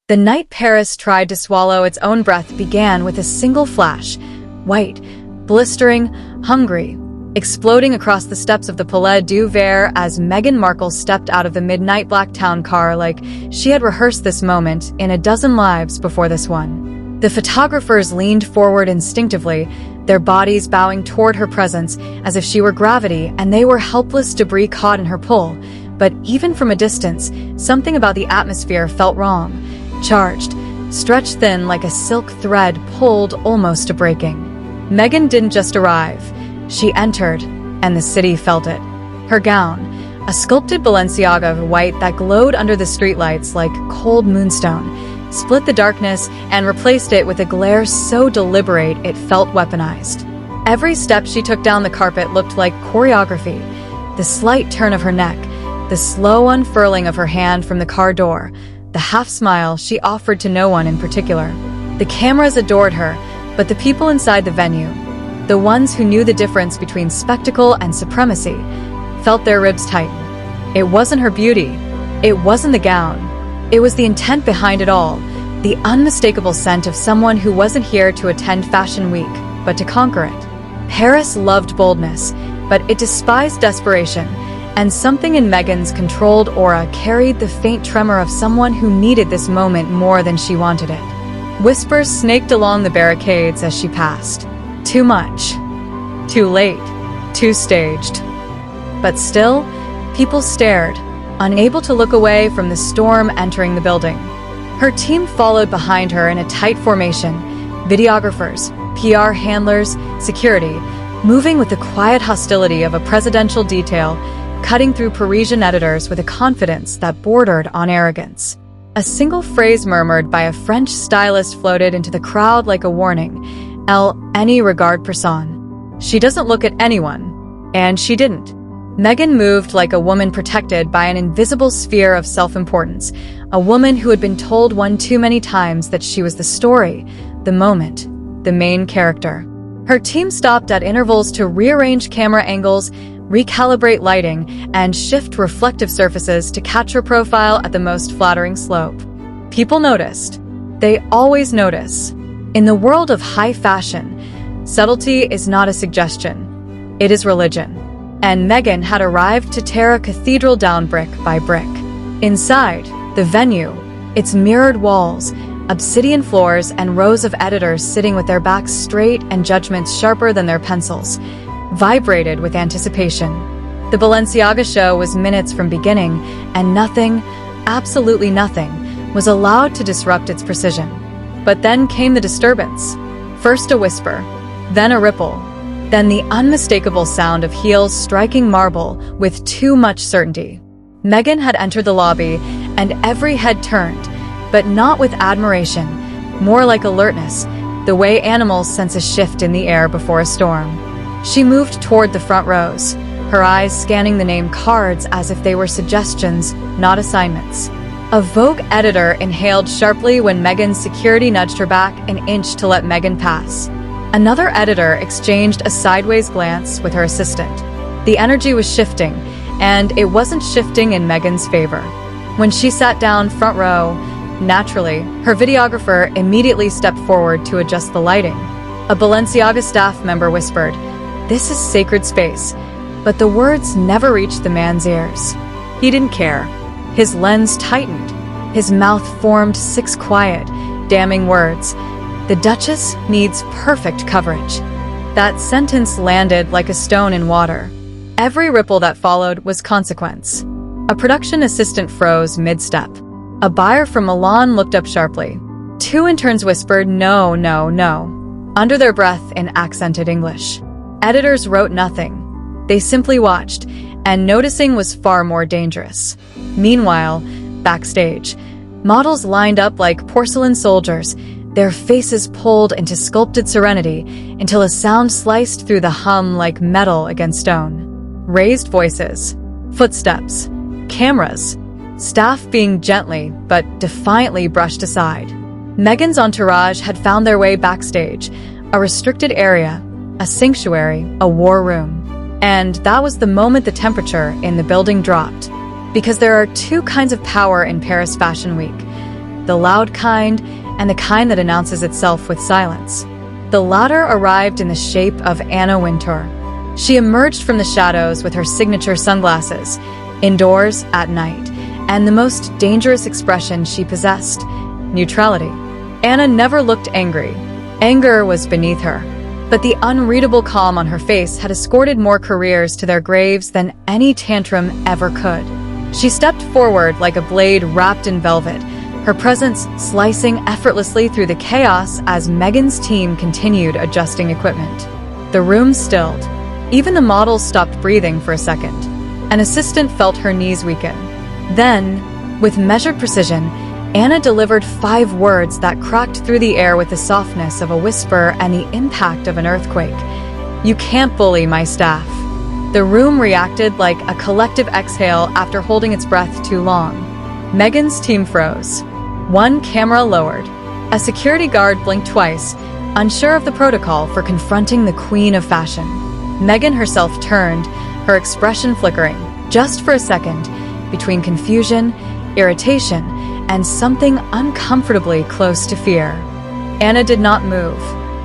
The night Paris tried to swallow its own breath began with a single flash, white, blistering, hungry, exploding across the steps of the Palais du Verre as Meghan Markle stepped out of the midnight black town car like she had rehearsed this moment in a dozen lives before this one. The photographers leaned forward instinctively, their bodies bowing toward her presence as if she were gravity and they were helpless debris caught in her pull. But even from a distance, something about the atmosphere felt wrong. Charged, stretched thin like a silk thread pulled almost to breaking. Meghan didn't just arrive. She entered, and the city felt it. Her gown, a sculpted Balenciaga of white that glowed under the streetlights like cold moonstone, split the darkness and replaced it with a glare so deliberate it felt weaponized. Every step she took down the carpet looked like choreography. The slight turn of her neck, the slow unfurling of her hand from the car door, the half-smile she offered to no one in particular. The cameras adored her, but the people inside the venue, the ones who knew the difference between spectacle and supremacy, felt their ribs tighten. It wasn't her beauty. It wasn't the gown. It was the intent behind it all, the unmistakable scent of someone who wasn't here to attend Fashion Week, but to conquer it. Paris loved boldness, but it despised desperation, and something in Meghan's controlled aura carried the faint tremor of someone who needed this moment more than she wanted it. Whispers snaked along the barricades as she passed. Too much. Too late. Too staged. But still, people stared, unable to look away from the storm entering the building. Her team followed behind her in a tight formation, videographers, PR handlers, security, moving with the quiet hostility of a presidential detail, cutting through Parisian editors with a confidence that bordered on arrogance. A single phrase murmured by a French stylist floated into the crowd like a warning. Any regard personne. She doesn't look at anyone. And she didn't. Meghan moved like a woman protected by an invisible sphere of self-importance, a woman who had been told one too many times that she was the story, the moment, the main character. Her team stopped at intervals to rearrange camera angles, recalibrate lighting, and shift reflective surfaces to catch her profile at the most flattering slope. People noticed. They always notice. In the world of high fashion, subtlety is not a suggestion. It is religion. And Meghan had arrived to tear a cathedral down brick by brick. Inside, the venue, its mirrored walls, obsidian floors, and rows of editors sitting with their backs straight and judgments sharper than their pencils, vibrated with anticipation. The Balenciaga show was minutes from beginning, and nothing, absolutely nothing, was allowed to disrupt its precision. But then came the disturbance. First a whisper, then a ripple, then the unmistakable sound of heels striking marble with too much certainty. Meghan had entered the lobby, and every head turned, but not with admiration, more like alertness, the way animals sense a shift in the air before a storm. She moved toward the front rows, her eyes scanning the name cards as if they were suggestions, not assignments. A Vogue editor inhaled sharply when Meghan's security nudged her back an inch to let Meghan pass. Another editor exchanged a sideways glance with her assistant. The energy was shifting, and it wasn't shifting in Meghan's favor. When she sat down front row, naturally, her videographer immediately stepped forward to adjust the lighting. A Balenciaga staff member whispered, "This is sacred space," but the words never reached the man's ears. He didn't care. His lens tightened. His mouth formed 6 quiet, damning words. "The Duchess needs perfect coverage." That sentence landed like a stone in water. Every ripple that followed was consequence. A production assistant froze mid-step. A buyer from Milan looked up sharply. 2 interns whispered, "No, no, no," under their breath in accented English. Editors wrote nothing. They simply watched, and noticing was far more dangerous. Meanwhile, backstage, models lined up like porcelain soldiers, their faces pulled into sculpted serenity until a sound sliced through the hum like metal against stone. Raised voices, footsteps, cameras, staff being gently but defiantly brushed aside. Meghan's entourage had found their way backstage, a restricted area, a sanctuary, a war room. And that was the moment the temperature in the building dropped. Because there are 2 kinds of power in Paris Fashion Week. the loud kind and the kind that announces itself with silence. The latter arrived in the shape of Anna Wintour. She emerged from the shadows with her signature sunglasses, indoors at night, and the most dangerous expression she possessed: neutrality. Anna never looked angry. Anger was beneath her. But the unreadable calm on her face had escorted more careers to their graves than any tantrum ever could. She stepped forward like a blade wrapped in velvet, her presence slicing effortlessly through the chaos as Meghan's team continued adjusting equipment. The room stilled. Even the models stopped breathing for a second. An assistant felt her knees weaken. Then, with measured precision, Anna delivered 5 words that cracked through the air with the softness of a whisper and the impact of an earthquake. "You can't bully my staff." The room reacted like a collective exhale after holding its breath too long. Meghan's team froze. One camera lowered. A security guard blinked twice, unsure of the protocol for confronting the queen of fashion. Meghan herself turned, her expression flickering, just for a second, between confusion, irritation, and something uncomfortably close to fear. Anna did not move.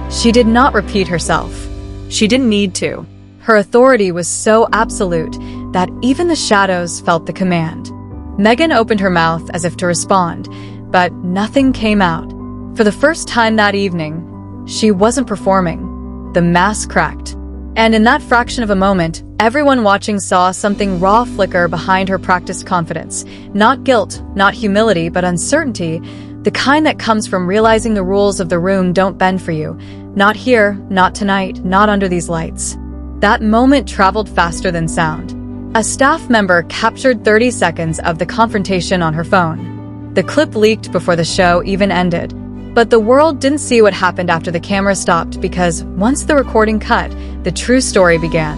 She did not repeat herself. She didn't need to. Her authority was so absolute that even the shadows felt the command. Meghan opened her mouth as if to respond, but nothing came out. For the first time that evening, she wasn't performing. The mask cracked. And in that fraction of a moment, everyone watching saw something raw flicker behind her practiced confidence. Not guilt, not humility, but uncertainty, the kind that comes from realizing the rules of the room don't bend for you. Not here, not tonight, not under these lights. That moment traveled faster than sound. A staff member captured 30 seconds of the confrontation on her phone. The clip leaked before the show even ended. But the world didn't see what happened after the camera stopped because once the recording cut, the true story began.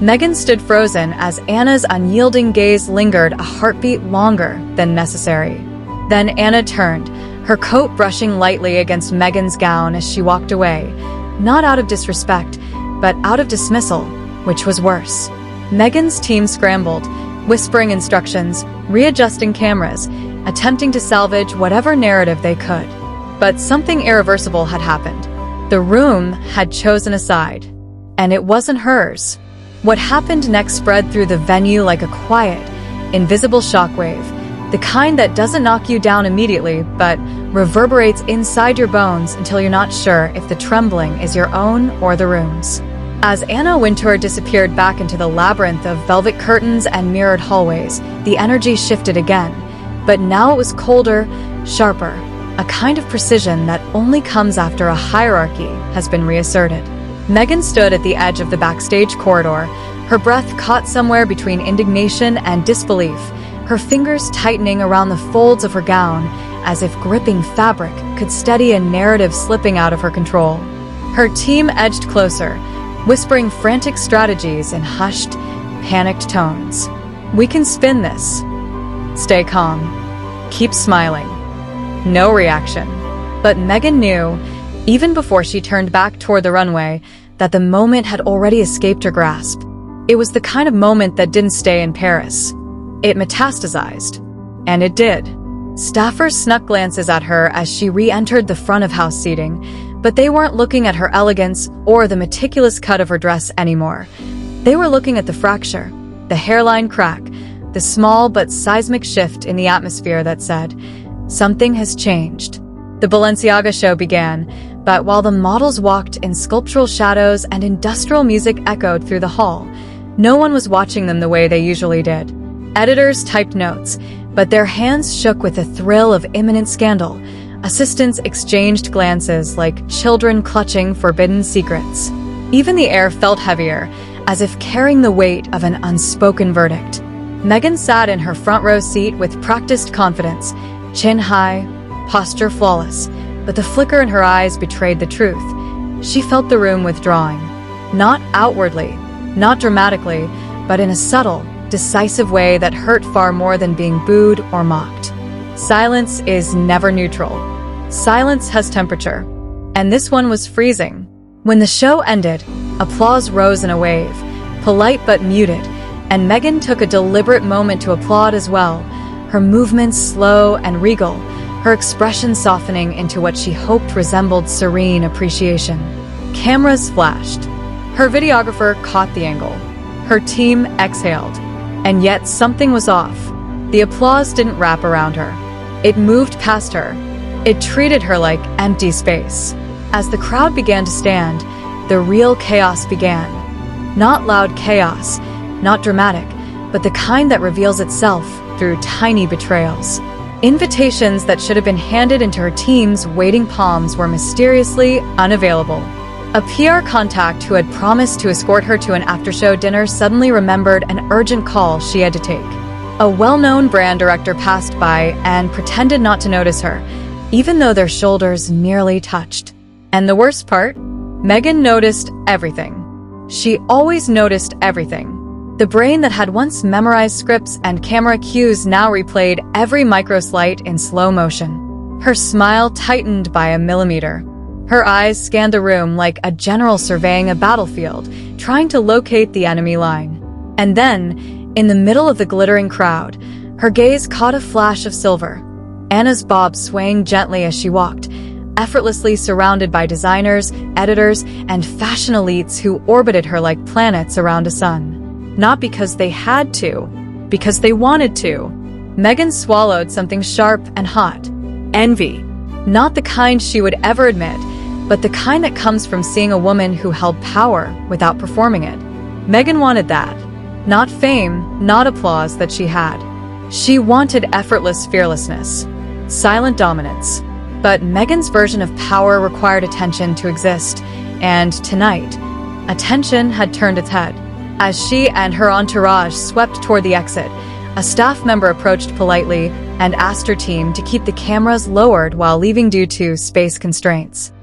Meghan stood frozen as Anna's unyielding gaze lingered a heartbeat longer than necessary. Then Anna turned, her coat brushing lightly against Meghan's gown as she walked away, not out of disrespect, but out of dismissal, which was worse. Meghan's team scrambled, whispering instructions, readjusting cameras, attempting to salvage whatever narrative they could. But something irreversible had happened. The room had chosen a side, and it wasn't hers. What happened next spread through the venue like a quiet, invisible shockwave, the kind that doesn't knock you down immediately, but reverberates inside your bones until you're not sure if the trembling is your own or the room's. As Anna Wintour disappeared back into the labyrinth of velvet curtains and mirrored hallways, the energy shifted again, but now it was colder, sharper, a kind of precision that only comes after a hierarchy has been reasserted. Meghan stood at the edge of the backstage corridor, her breath caught somewhere between indignation and disbelief, her fingers tightening around the folds of her gown as if gripping fabric could steady a narrative slipping out of her control. Her team edged closer, whispering frantic strategies in hushed, panicked tones. "We can spin this. Stay calm. Keep smiling." No reaction. But Meghan knew, even before she turned back toward the runway, that the moment had already escaped her grasp. It was the kind of moment that didn't stay in Paris. It metastasized. And it did. Staffers snuck glances at her as she re-entered the front-of-house seating, but they weren't looking at her elegance or the meticulous cut of her dress anymore. They were looking at the fracture, the hairline crack, the small but seismic shift in the atmosphere that said, something has changed. The Balenciaga show began, but while the models walked in sculptural shadows and industrial music echoed through the hall, no one was watching them the way they usually did. Editors typed notes, but their hands shook with the thrill of imminent scandal. Assistants exchanged glances like children clutching forbidden secrets. Even the air felt heavier, as if carrying the weight of an unspoken verdict. Meghan sat in her front row seat with practiced confidence, chin high, posture flawless, but the flicker in her eyes betrayed the truth. She felt the room withdrawing. Not outwardly, not dramatically, but in a subtle, decisive way that hurt far more than being booed or mocked. Silence is never neutral. Silence has temperature. And this one was freezing. When the show ended, applause rose in a wave, polite but muted, and Meghan took a deliberate moment to applaud as well, her movements slow and regal, her expression softening into what she hoped resembled serene appreciation. Cameras flashed. Her videographer caught the angle. Her team exhaled. And yet something was off. The applause didn't wrap around her. It moved past her. It treated her like empty space. As the crowd began to stand, the real chaos began. Not loud chaos, not dramatic, but the kind that reveals itself through tiny betrayals. Invitations that should have been handed into her team's waiting palms were mysteriously unavailable. A PR contact who had promised to escort her to an after-show dinner suddenly remembered an urgent call she had to take. A well-known brand director passed by and pretended not to notice her, even though their shoulders merely touched. And the worst part? Meghan noticed everything. She always noticed everything. The brain that had once memorized scripts and camera cues now replayed every microslight in slow motion. Her smile tightened by a millimeter. Her eyes scanned the room like a general surveying a battlefield, trying to locate the enemy line. And then, in the middle of the glittering crowd, her gaze caught a flash of silver. Anna's bob swaying gently as she walked, effortlessly surrounded by designers, editors, and fashion elites who orbited her like planets around a sun. Not because they had to, because they wanted to. Meghan swallowed something sharp and hot. Envy. Not the kind she would ever admit, but the kind that comes from seeing a woman who held power without performing it. Meghan wanted that. Not fame, not applause that she had. She wanted effortless fearlessness, silent dominance. But Meghan's version of power required attention to exist, and tonight, attention had turned its head. As she and her entourage swept toward the exit, a staff member approached politely and asked her team to keep the cameras lowered while leaving due to space constraints.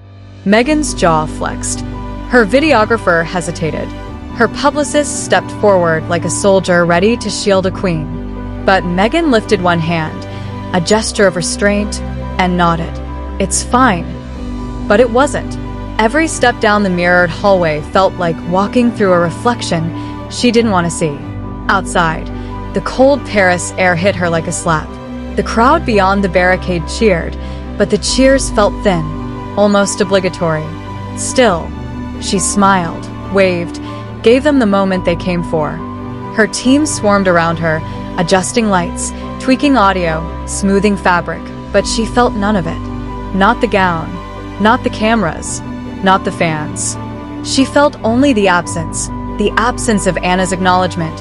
Meghan's jaw flexed. Her videographer hesitated. Her publicist stepped forward like a soldier ready to shield a queen. But Meghan lifted one hand, a gesture of restraint, and nodded. It's fine. But it wasn't. Every step down the mirrored hallway felt like walking through a reflection she didn't want to see. Outside, the cold Paris air hit her like a slap. The crowd beyond the barricade cheered, but the cheers felt thin, almost obligatory. Still, she smiled, waved, gave them the moment they came for. Her team swarmed around her, adjusting lights, tweaking audio, smoothing fabric, but she felt none of it. Not the gown, not the cameras, not the fans. She felt only the absence of Anna's acknowledgement,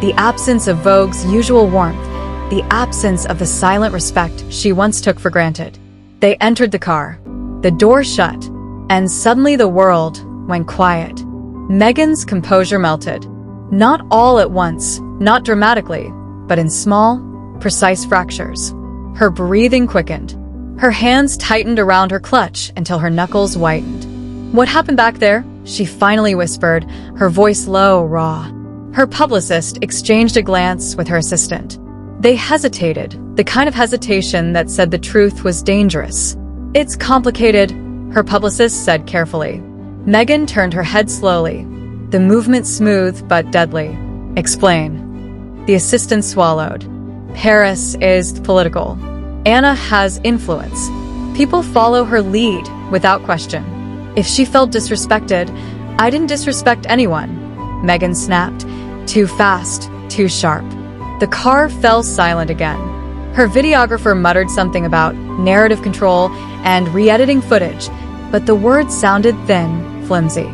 the absence of Vogue's usual warmth, the absence of the silent respect she once took for granted. They entered the car. The door shut, and suddenly the world went quiet. Meghan's composure melted. Not all at once, not dramatically, but in small, precise fractures. Her breathing quickened. Her hands tightened around her clutch until her knuckles whitened. "What happened back there?" she finally whispered, her voice low, raw. Her publicist exchanged a glance with her assistant. They hesitated, the kind of hesitation that said the truth was dangerous. "It's complicated," her publicist said carefully. Meghan turned her head slowly, the movement smooth but deadly. "Explain." The assistant swallowed. "Paris is political. Anna has influence. People follow her lead without question. If she felt disrespected, I didn't disrespect anyone." Meghan snapped. Too fast, too sharp. The car fell silent again. Her videographer muttered something about narrative control and re-editing footage, but the words sounded thin, flimsy.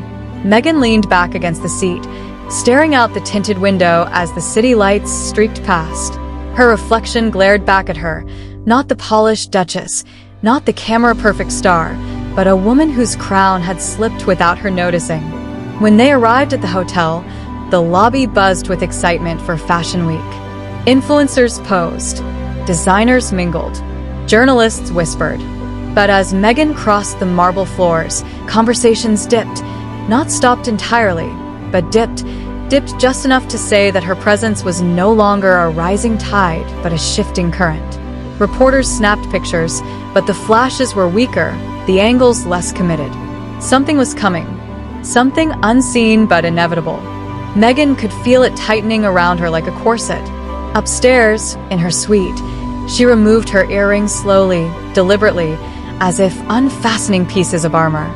Meghan leaned back against the seat, staring out the tinted window as the city lights streaked past. Her reflection glared back at her, not the polished duchess, not the camera-perfect star, but a woman whose crown had slipped without her noticing. When they arrived at the hotel, the lobby buzzed with excitement for Fashion Week. Influencers posed, designers mingled, journalists whispered. But as Meghan crossed the marble floors, conversations dipped, not stopped entirely, but dipped just enough to say that her presence was no longer a rising tide, but a shifting current. Reporters snapped pictures, but the flashes were weaker, the angles less committed. Something was coming. Something unseen but inevitable. Meghan could feel it tightening around her like a corset. Upstairs, in her suite, She removed her earrings slowly, deliberately, as if unfastening pieces of armor.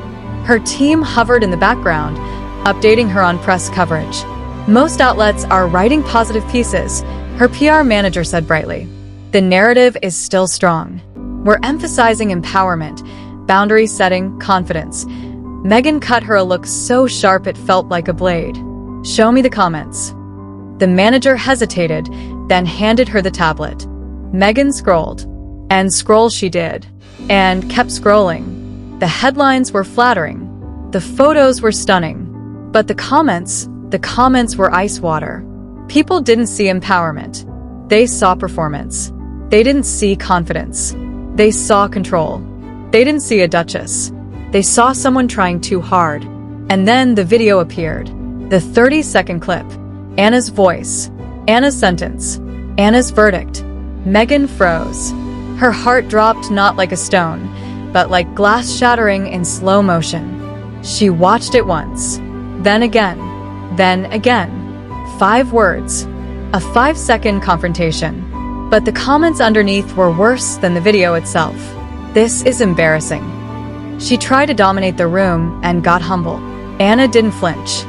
Her team hovered in the background, updating her on press coverage. Most outlets are writing positive pieces, her PR manager said brightly. The narrative is still strong. We're emphasizing empowerment, boundary setting, confidence. Meghan cut her a look so sharp it felt like a blade. Show me the comments. The manager hesitated, then handed her the tablet. Meghan scrolled. And scroll she did. And kept scrolling. The headlines were flattering. The photos were stunning. But the comments were ice water. People didn't see empowerment. They saw performance. They didn't see confidence. They saw control. They didn't see a duchess. They saw someone trying too hard. And then the video appeared. The 30-second clip. Anna's voice. Anna's sentence. Anna's verdict. Meghan froze. Her heart dropped not like a stone, but like glass shattering in slow motion. She watched it once. Then again. Then again. 5 words. A 5-second confrontation. But the comments underneath were worse than the video itself. This is embarrassing. She tried to dominate the room and got humble. Anna didn't flinch.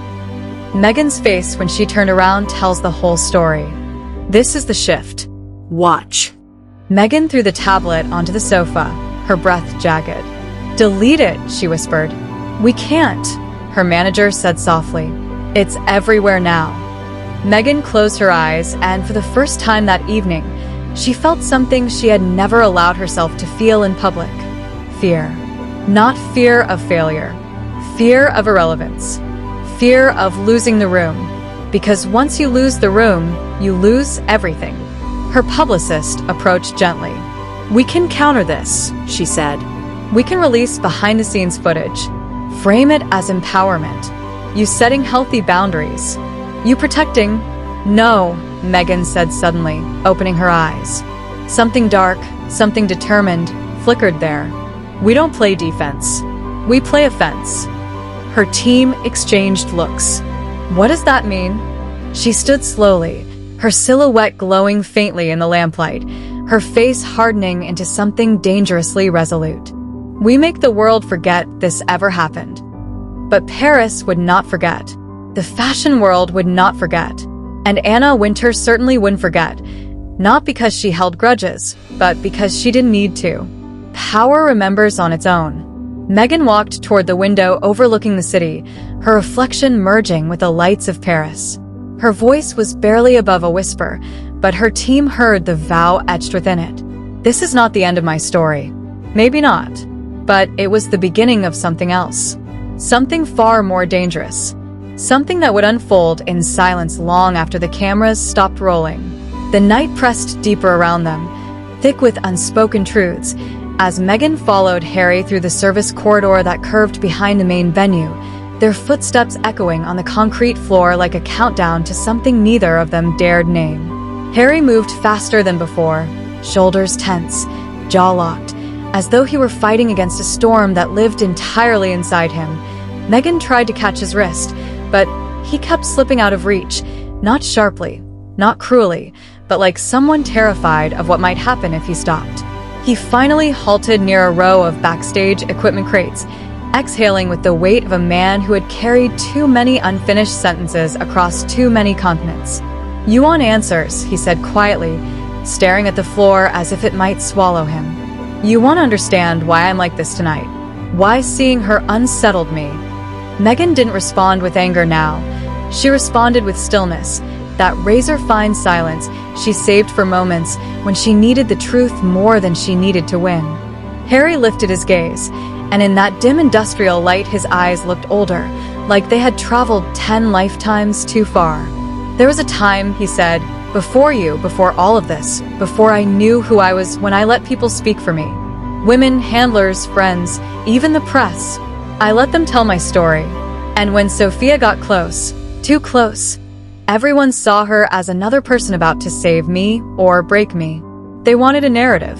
Meghan's face when she turned around tells the whole story. This is the shift. Watch. Meghan threw the tablet onto the sofa, her breath jagged. Delete it, she whispered. We can't, her manager said softly. It's everywhere now. Meghan closed her eyes, and for the first time that evening, she felt something she had never allowed herself to feel in public. Fear. Not fear of failure. Fear of irrelevance. Fear of losing the room. Because once you lose the room, you lose everything. Her publicist approached gently. We can counter this, she said. We can release behind-the-scenes footage. Frame it as empowerment. You setting healthy boundaries. You protecting. No, Meghan said suddenly, opening her eyes. Something dark, something determined, flickered there. We don't play defense. We play offense. Her team exchanged looks. What does that mean? She stood slowly, her silhouette glowing faintly in the lamplight, her face hardening into something dangerously resolute. We make the world forget this ever happened. But Paris would not forget. The fashion world would not forget. And Anna Wintour certainly wouldn't forget. Not because she held grudges, but because she didn't need to. Power remembers on its own. Meghan walked toward the window overlooking the city, her reflection merging with the lights of Paris. Her voice was barely above a whisper, but her team heard the vow etched within it. This is not the end of my story. Maybe not. But it was the beginning of something else. Something far more dangerous. Something that would unfold in silence long after the cameras stopped rolling. The night pressed deeper around them, thick with unspoken truths. As Meghan followed Harry through the service corridor that curved behind the main venue, their footsteps echoing on the concrete floor like a countdown to something neither of them dared name. Harry moved faster than before, shoulders tense, jaw locked, as though he were fighting against a storm that lived entirely inside him. Meghan tried to catch his wrist, but he kept slipping out of reach, not sharply, not cruelly, but like someone terrified of what might happen if he stopped. He finally halted near a row of backstage equipment crates, exhaling with the weight of a man who had carried too many unfinished sentences across too many continents. You want answers, he said quietly, staring at the floor as if it might swallow him. You want to understand why I'm like this tonight. Why seeing her unsettled me. Meghan didn't respond with anger now. She responded with stillness, that razor-fine silence she saved for moments when she needed the truth more than she needed to win. Harry lifted his gaze, and in that dim industrial light his eyes looked older, like they had traveled 10 lifetimes too far. There was a time, he said, before all of this, before I knew who I was, when I let people speak for me. Women, handlers, friends, even the press. I let them tell my story. And when Sophia got close, too close, everyone saw her as another person about to save me or break me. They wanted a narrative.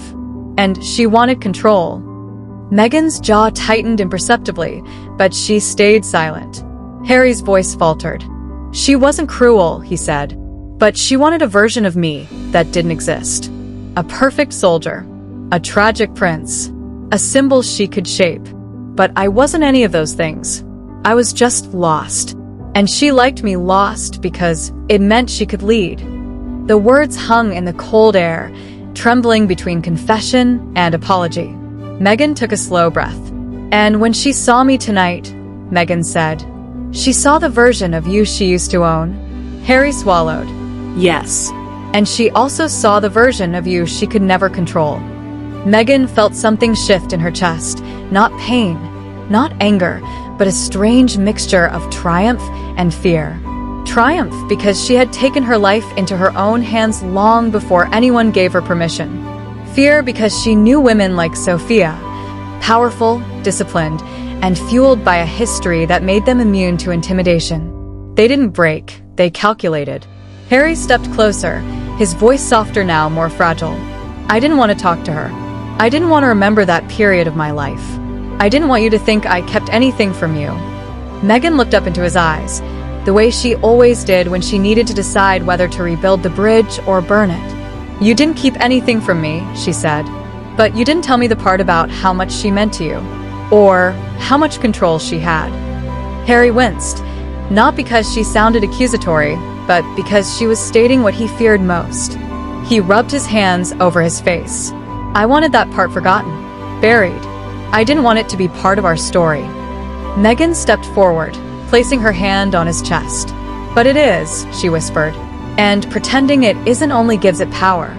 And she wanted control. Meghan's jaw tightened imperceptibly, but she stayed silent. Harry's voice faltered. She wasn't cruel, he said, but she wanted a version of me that didn't exist. A perfect soldier. A tragic prince. A symbol she could shape. But I wasn't any of those things. I was just lost. And she liked me lost because it meant she could lead. The words hung in the cold air, trembling between confession and apology. Meghan took a slow breath. And when she saw me tonight, Meghan said, she saw the version of you she used to own. Harry swallowed. Yes. And she also saw the version of you she could never control. Meghan felt something shift in her chest, not pain, not anger, but a strange mixture of triumph and fear. Triumph because she had taken her life into her own hands long before anyone gave her permission. Fear because she knew women like Sophia, powerful, disciplined, and fueled by a history that made them immune to intimidation. They didn't break, they calculated. Harry stepped closer, his voice softer now, more fragile. I didn't want to talk to her. I didn't want to remember that period of my life. I didn't want you to think I kept anything from you. Meghan looked up into his eyes, the way she always did when she needed to decide whether to rebuild the bridge or burn it. You didn't keep anything from me, she said, but you didn't tell me the part about how much she meant to you, or how much control she had. Harry winced, not because she sounded accusatory, but because she was stating what he feared most. He rubbed his hands over his face. I wanted that part forgotten, buried. I didn't want it to be part of our story. Meghan stepped forward, placing her hand on his chest. But it is, she whispered, and pretending it isn't only gives it power.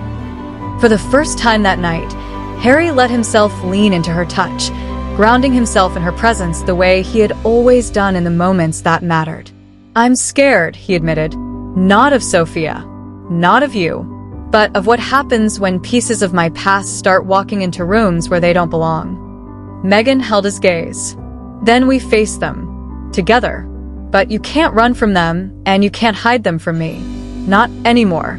For the first time that night, Harry let himself lean into her touch, grounding himself in her presence the way he had always done in the moments that mattered. I'm scared, he admitted. Not of Sophia, not of you, but of what happens when pieces of my past start walking into rooms where they don't belong. Meghan held his gaze. Then we faced them, together. But you can't run from them, and you can't hide them from me. Not anymore.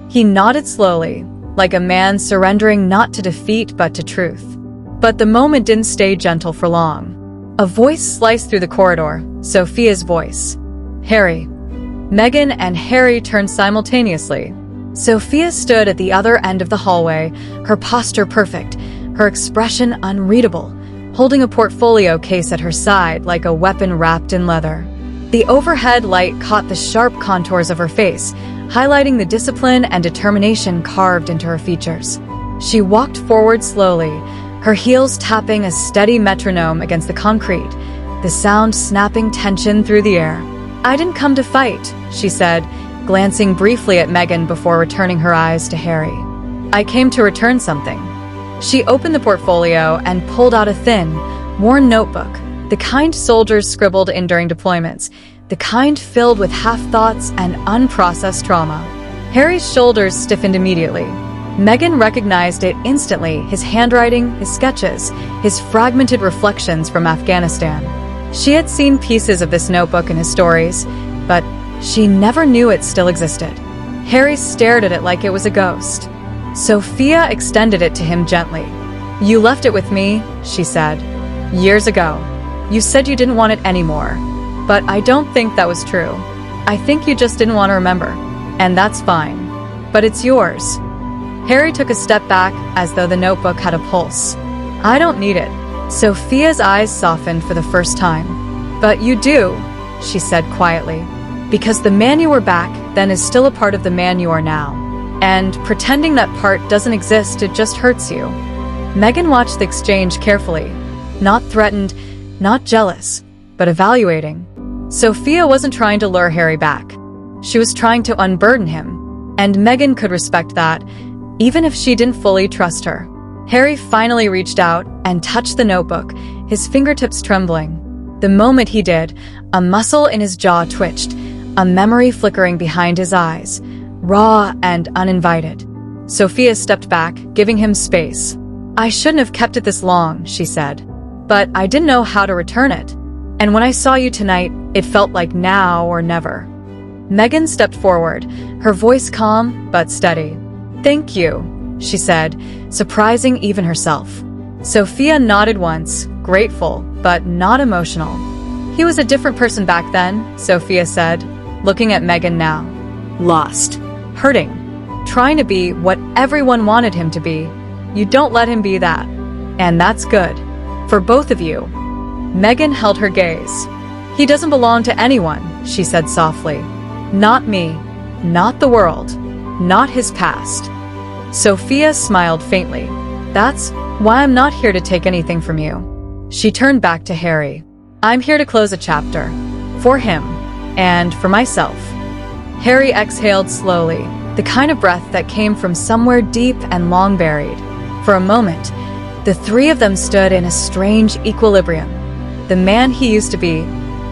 He nodded slowly, like a man surrendering not to defeat but to truth. But the moment didn't stay gentle for long. A voice sliced through the corridor, Sophia's voice. Harry. Meghan and Harry turned simultaneously. Sophia stood at the other end of the hallway, her posture perfect, her expression unreadable, holding a portfolio case at her side like a weapon wrapped in leather. The overhead light caught the sharp contours of her face, highlighting the discipline and determination carved into her features. She walked forward slowly, her heels tapping a steady metronome against the concrete, the sound snapping tension through the air. I didn't come to fight, she said, glancing briefly at Meghan before returning her eyes to Harry. I came to return something. She opened the portfolio and pulled out a thin, worn notebook, the kind soldiers scribbled in during deployments, the kind filled with half-thoughts and unprocessed trauma. Harry's shoulders stiffened immediately. Meghan recognized it instantly, his handwriting, his sketches, his fragmented reflections from Afghanistan. She had seen pieces of this notebook in his stories, but she never knew it still existed. Harry stared at it like it was a ghost. Sophia extended it to him gently. You left it with me, she said, years ago. You said you didn't want it anymore, but I don't think that was true. I think you just didn't want to remember, and that's fine. But it's yours. Harry took a step back as though the notebook had a pulse. I don't need it. Sophia's eyes softened for the first time. But you do, she said quietly, because the man you were back then is still a part of the man you are now. And pretending that part doesn't exist, it just hurts you. Meghan watched the exchange carefully, not threatened, not jealous, but evaluating. Sophia wasn't trying to lure Harry back. She was trying to unburden him, and Meghan could respect that, even if she didn't fully trust her. Harry finally reached out and touched the notebook, his fingertips trembling. The moment he did, a muscle in his jaw twitched, a memory flickering behind his eyes, raw and uninvited. Sophia stepped back, giving him space. I shouldn't have kept it this long, she said, but I didn't know how to return it. And when I saw you tonight, it felt like now or never. Meghan stepped forward, her voice calm but steady. Thank you, she said, surprising even herself. Sophia nodded once, grateful, but not emotional. He was a different person back then, Sophia said, looking at Meghan now. Lost. Hurting. trying to be what everyone wanted him to be. You don't let him be that. And that's good. For both of you. Meghan held her gaze. He doesn't belong to anyone, she said softly. Not me, not the world, not his past. Sophia smiled faintly. That's why I'm not here to take anything from you. She turned back to Harry. I'm here to close a chapter. For him. And for myself. Harry exhaled slowly, the kind of breath that came from somewhere deep and long buried. For a moment, the three of them stood in a strange equilibrium. The man he used to be,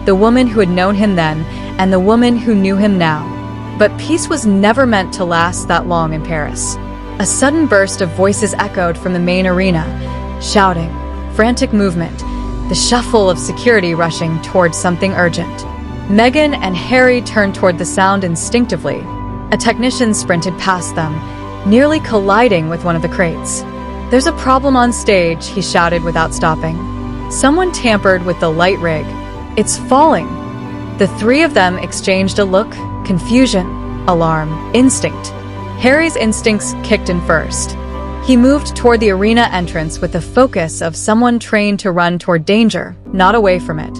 the woman who had known him then, and the woman who knew him now. But peace was never meant to last that long in Paris. A sudden burst of voices echoed from the main arena, shouting, frantic movement, the shuffle of security rushing towards something urgent. Meghan and Harry turned toward the sound instinctively. A technician sprinted past them, nearly colliding with one of the crates. There's a problem on stage, he shouted without stopping. Someone tampered with the light rig. It's falling. The three of them exchanged a look, confusion, alarm, instinct. Harry's instincts kicked in first. He moved toward the arena entrance with the focus of someone trained to run toward danger, not away from it.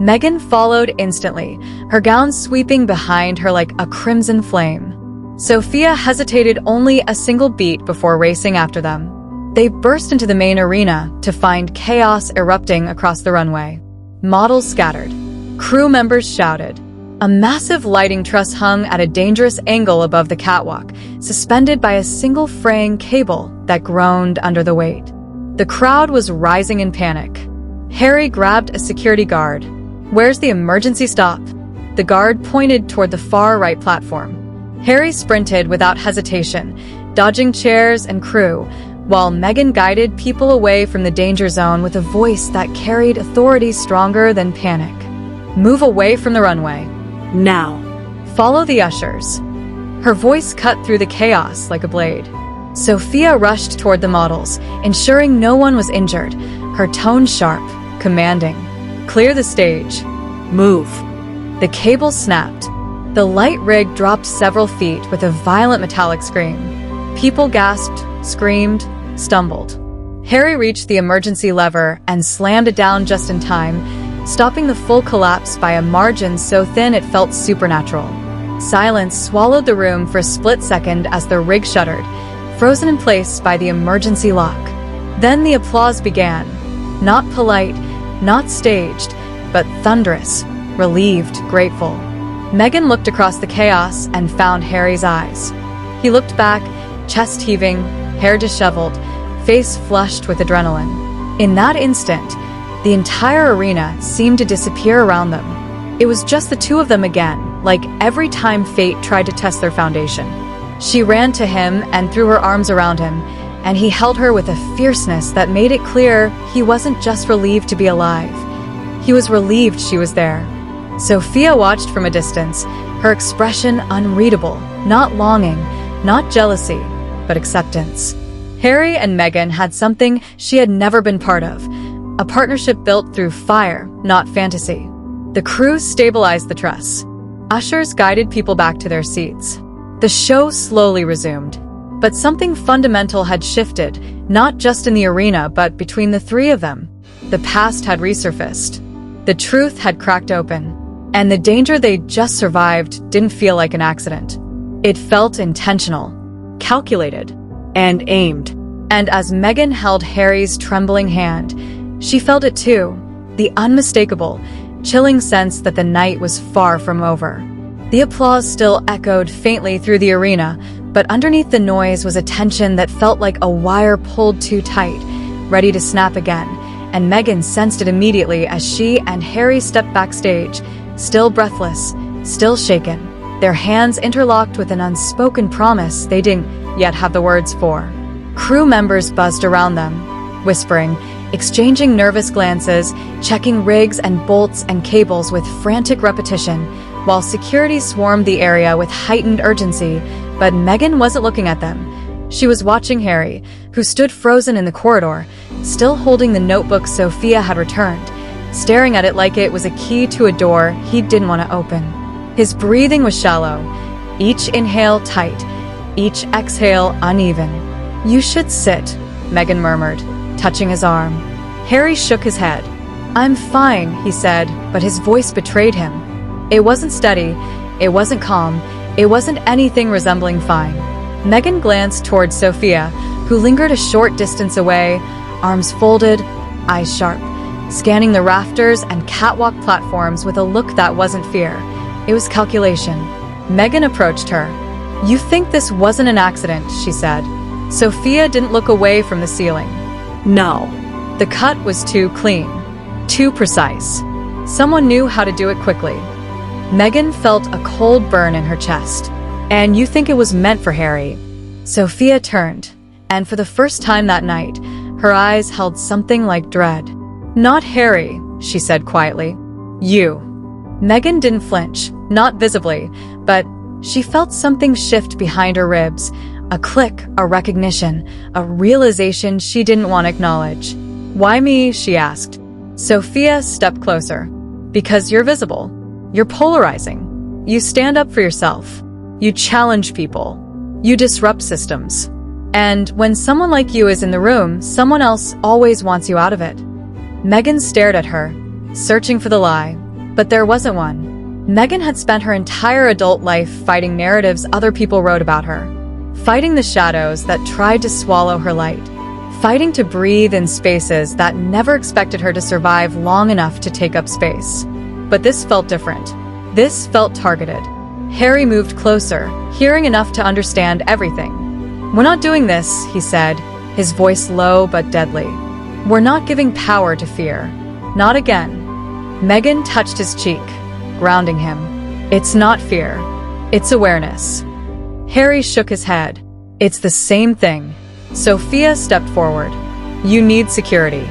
Meghan followed instantly, her gown sweeping behind her like a crimson flame. Sophia hesitated only a single beat before racing after them. They burst into the main arena to find chaos erupting across the runway. Models scattered. Crew members shouted. A massive lighting truss hung at a dangerous angle above the catwalk, suspended by a single fraying cable that groaned under the weight. The crowd was rising in panic. Harry grabbed a security guard. Where's the emergency stop? The guard pointed toward the far right platform. Harry sprinted without hesitation, dodging chairs and crew, while Meghan guided people away from the danger zone with a voice that carried authority stronger than panic. Move away from the runway. Now. Follow the ushers. Her voice cut through the chaos like a blade. Sophia rushed toward the models, ensuring no one was injured, her tone sharp, commanding. Clear the stage. Move. The cable snapped. The light rig dropped several feet with a violent metallic scream. People gasped, screamed, stumbled. Harry reached the emergency lever and slammed it down just in time, stopping the full collapse by a margin so thin it felt supernatural. Silence swallowed the room for a split second as the rig shuddered, frozen in place by the emergency lock. Then the applause began. Not polite, not staged, but thunderous, relieved, grateful. Meghan looked across the chaos and found Harry's eyes. He looked back, chest heaving, hair disheveled, face flushed with adrenaline. In that instant, the entire arena seemed to disappear around them. It was just the two of them again, like every time fate tried to test their foundation. She ran to him and threw her arms around him, and he held her with a fierceness that made it clear he wasn't just relieved to be alive. He was relieved she was there. Sophia watched from a distance, her expression unreadable, not longing, not jealousy, but acceptance. Harry and Meghan had something she had never been part of, a partnership built through fire, not fantasy. The crew stabilized the truss. Ushers guided people back to their seats. The show slowly resumed. But something fundamental had shifted, not just in the arena, but between the three of them. The past had resurfaced. The truth had cracked open. And the danger they'd just survived didn't feel like an accident. It felt intentional, calculated, and aimed. And as Meghan held Harry's trembling hand, she felt it too, the unmistakable, chilling sense that the night was far from over. The applause still echoed faintly through the arena, but underneath the noise was a tension that felt like a wire pulled too tight, ready to snap again, and Meghan sensed it immediately as she and Harry stepped backstage, still breathless, still shaken, their hands interlocked with an unspoken promise they didn't yet have the words for. Crew members buzzed around them, whispering, exchanging nervous glances, checking rigs and bolts and cables with frantic repetition, while security swarmed the area with heightened urgency. But Meghan wasn't looking at them. She was watching Harry, who stood frozen in the corridor, still holding the notebook Sophia had returned, staring at it like it was a key to a door he didn't want to open. His breathing was shallow, each inhale tight, each exhale uneven. "You should sit," Meghan murmured, touching his arm. Harry shook his head. "I'm fine," he said, but his voice betrayed him. It wasn't steady, it wasn't calm, it wasn't anything resembling fine. Meghan glanced toward Sophia, who lingered a short distance away, arms folded, eyes sharp, scanning the rafters and catwalk platforms with a look that wasn't fear. It was calculation. Meghan approached her. "You think this wasn't an accident," she said. Sophia didn't look away from the ceiling. No. The cut was too clean, too precise. Someone knew how to do it quickly. Meghan felt a cold burn in her chest. "And you think it was meant for Harry?" Sophia turned, and for the first time that night, her eyes held something like dread. "Not Harry," she said quietly. "You." Meghan didn't flinch, not visibly, but she felt something shift behind her ribs. A click, a recognition, a realization she didn't want to acknowledge. "Why me?" she asked. Sophia stepped closer. "Because you're visible. You're polarizing. You stand up for yourself. You challenge people. You disrupt systems. And when someone like you is in the room, someone else always wants you out of it." Meghan stared at her, searching for the lie, but there wasn't one. Meghan had spent her entire adult life fighting narratives other people wrote about her, fighting the shadows that tried to swallow her light, fighting to breathe in spaces that never expected her to survive long enough to take up space. But this felt different. This felt targeted. Harry moved closer, hearing enough to understand everything. "We're not doing this," he said, his voice low but deadly. "We're not giving power to fear. Not again." Meghan touched his cheek, grounding him. "It's not fear. It's awareness." Harry shook his head. "It's the same thing." Sophia stepped forward. "You need security.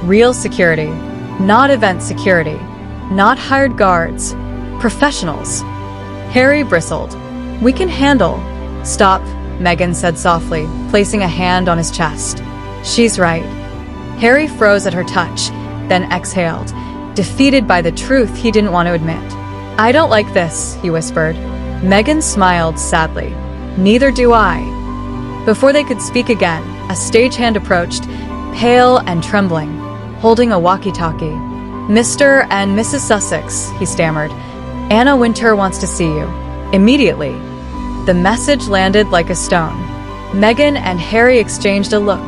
Real security. Not event security. Not hired guards. Professionals." Harry bristled. "We can handle." "Stop," Meghan said softly, placing a hand on his chest. "She's right." Harry froze at her touch, then exhaled, defeated by the truth he didn't want to admit. "I don't like this," he whispered. Meghan smiled sadly. "Neither do I." Before they could speak again, a stagehand approached, pale and trembling, holding a walkie-talkie. "Mr. and Mrs. Sussex," he stammered. "Anna Wintour wants to see you. Immediately." The message landed like a stone. Meghan and Harry exchanged a look.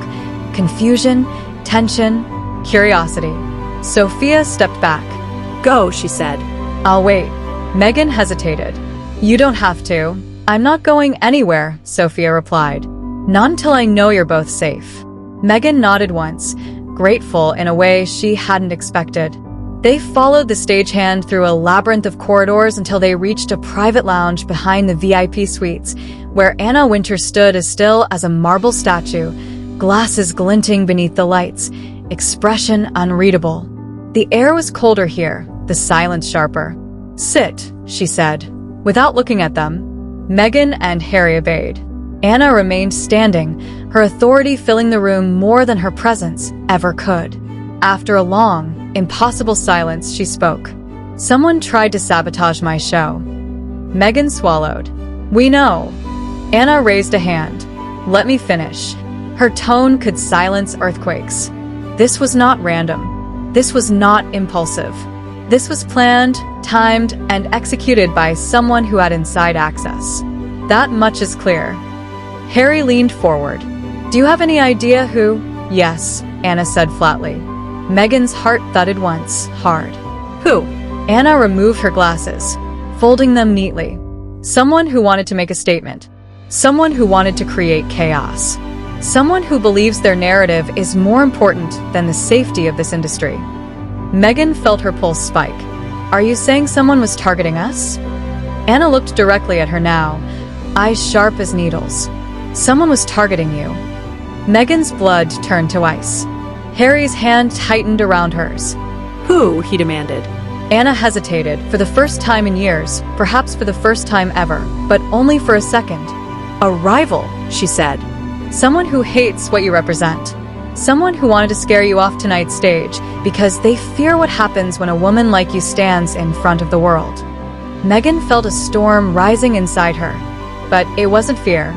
Confusion, tension, curiosity. Sophia stepped back. "Go," she said. "I'll wait." Meghan hesitated. "You don't have to." "I'm not going anywhere," Sophia replied. "Not until I know you're both safe." Meghan nodded once, grateful in a way she hadn't expected. They followed the stagehand through a labyrinth of corridors until they reached a private lounge behind the VIP suites, where Anna Wintour stood as still as a marble statue, glasses glinting beneath the lights, expression unreadable. The air was colder here, the silence sharper. "Sit," she said, without looking at them. Meghan and Harry obeyed. Anna remained standing, her authority filling the room more than her presence ever could. After a long, impossible silence, she spoke. "Someone tried to sabotage my show." Meghan swallowed. "We know." Anna raised a hand. "Let me finish." Her tone could silence earthquakes. This was not random. This was not impulsive. This was planned, timed, and executed by someone who had inside access. That much is clear. Harry leaned forward. "Do you have any idea who?" "Yes," Anna said flatly. Meghan's heart thudded once, hard. "Who?" Anna removed her glasses, folding them neatly. "Someone who wanted to make a statement. Someone who wanted to create chaos. Someone who believes their narrative is more important than the safety of this industry." Meghan felt her pulse spike. "Are you saying someone was targeting us?" Anna looked directly at her now, eyes sharp as needles. "Someone was targeting you." Meghan's blood turned to ice. Harry's hand tightened around hers. "Who?" he demanded. Anna hesitated, for the first time in years, perhaps for the first time ever, but only for a second. "A rival," she said. "Someone who hates what you represent. Someone who wanted to scare you off tonight's stage because they fear what happens when a woman like you stands in front of the world." Meghan felt a storm rising inside her, but it wasn't fear.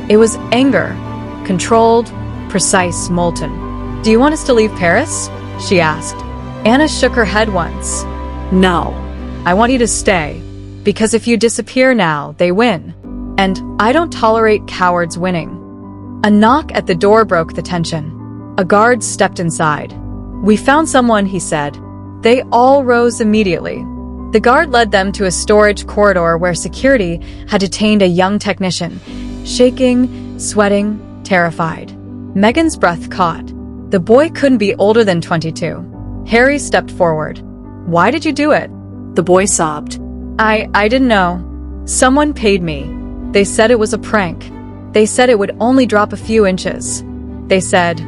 It was anger, controlled, precise, molten. "Do you want us to leave Paris?" she asked. Anna shook her head once. No. "I want you to stay, because if you disappear now, they win. And I don't tolerate cowards winning." A knock at the door broke the tension. A guard stepped inside. "We found someone," he said. They all rose immediately. The guard led them to a storage corridor where security had detained a young technician, shaking, sweating, terrified. Meghan's breath caught. The boy couldn't be older than 22. Harry stepped forward. "Why did you do it?" The boy sobbed. I didn't know. Someone paid me. They said it was a prank. They said it would only drop a few inches. They said,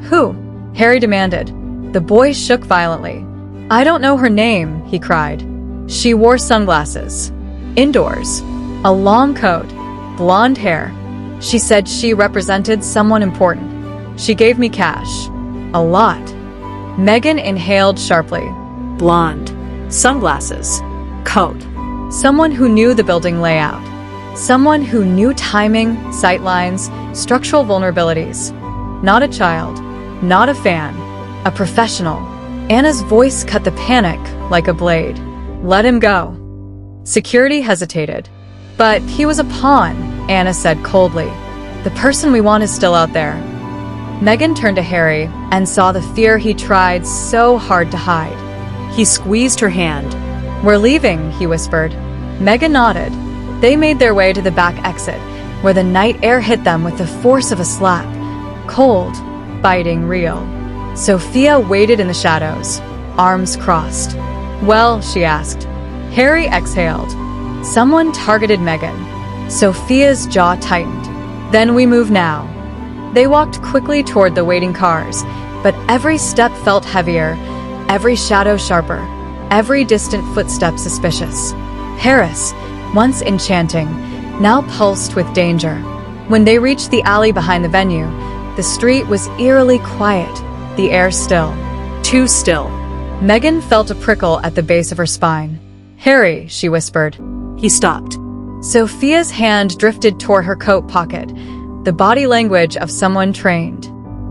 "Who?" Harry demanded. The boy shook violently. "I don't know her name," he cried. "She wore sunglasses. Indoors. A long coat. Blonde hair. She said she represented someone important. She gave me cash. A lot." Meghan inhaled sharply. Blonde. Sunglasses. Coat. Someone who knew the building layout. Someone who knew timing, sightlines, structural vulnerabilities. Not a child. Not a fan. A professional. Anna's voice cut the panic like a blade. "Let him go." Security hesitated. "But he was a pawn," Anna said coldly. "The person we want is still out there." Meghan turned to Harry and saw the fear he tried so hard to hide. He squeezed her hand. "We're leaving," he whispered. Meghan nodded. They made their way to the back exit, where the night air hit them with the force of a slap. Cold, biting, real. Sophia waited in the shadows, arms crossed. "Well," she asked. Harry exhaled. Someone targeted Meghan. Sophia's jaw tightened. "Then we move now." They walked quickly toward the waiting cars, but every step felt heavier, every shadow sharper, every distant footstep suspicious. Paris, once enchanting, now pulsed with danger. When they reached the alley behind the venue, the street was eerily quiet, the air still. Too still. Meghan felt a prickle at the base of her spine. "Harry," she whispered. He stopped. Sophia's hand drifted toward her coat pocket, the body language of someone trained.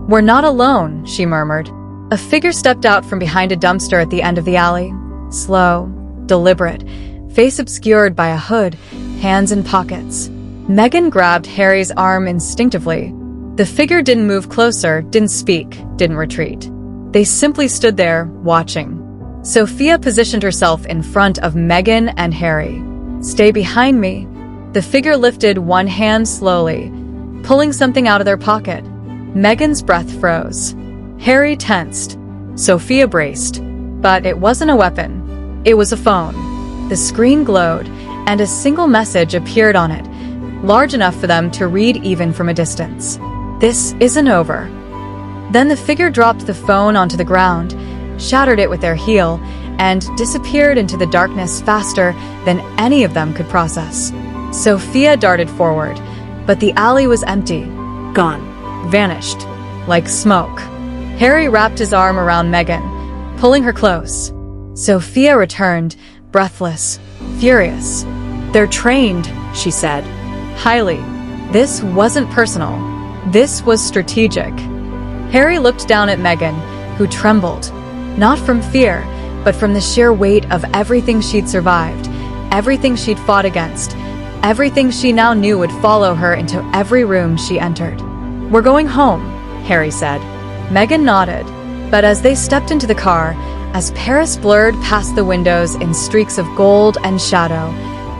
"We're not alone," she murmured. A figure stepped out from behind a dumpster at the end of the alley. Slow, deliberate, face obscured by a hood, hands in pockets. Meghan grabbed Harry's arm instinctively. The figure didn't move closer, didn't speak, didn't retreat. They simply stood there, watching. Sophia positioned herself in front of Meghan and Harry. "Stay behind me." The figure lifted one hand slowly, pulling something out of their pocket. Meghan's breath froze. Harry tensed. Sophia braced. But it wasn't a weapon. It was a phone. The screen glowed, and a single message appeared on it, large enough for them to read even from a distance. "This isn't over." Then the figure dropped the phone onto the ground, shattered it with their heel, and disappeared into the darkness faster than any of them could process. Sophia darted forward, but the alley was empty. Gone. Vanished. Like smoke. Harry wrapped his arm around Meghan, pulling her close. Sophia returned, breathless, furious. "They're trained," she said. "Highly. This wasn't personal. This was strategic." Harry looked down at Meghan, who trembled. Not from fear, but from the sheer weight of everything she'd survived, everything she'd fought against, everything she now knew would follow her into every room she entered. "We're going home," Harry said. Meghan nodded, but as they stepped into the car, as Paris blurred past the windows in streaks of gold and shadow,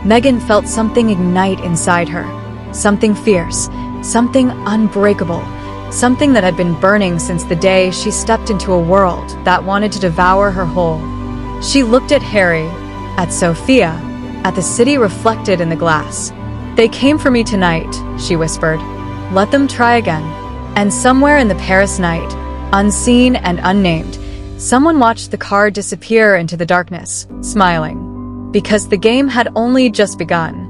Meghan felt something ignite inside her. Something fierce, something unbreakable, something that had been burning since the day she stepped into a world that wanted to devour her whole. She looked at Harry, at Sophia, at the city reflected in the glass. "They came for me tonight," she whispered. "Let them try again." And somewhere in the Paris night, unseen and unnamed, someone watched the car disappear into the darkness, smiling. Because the game had only just begun.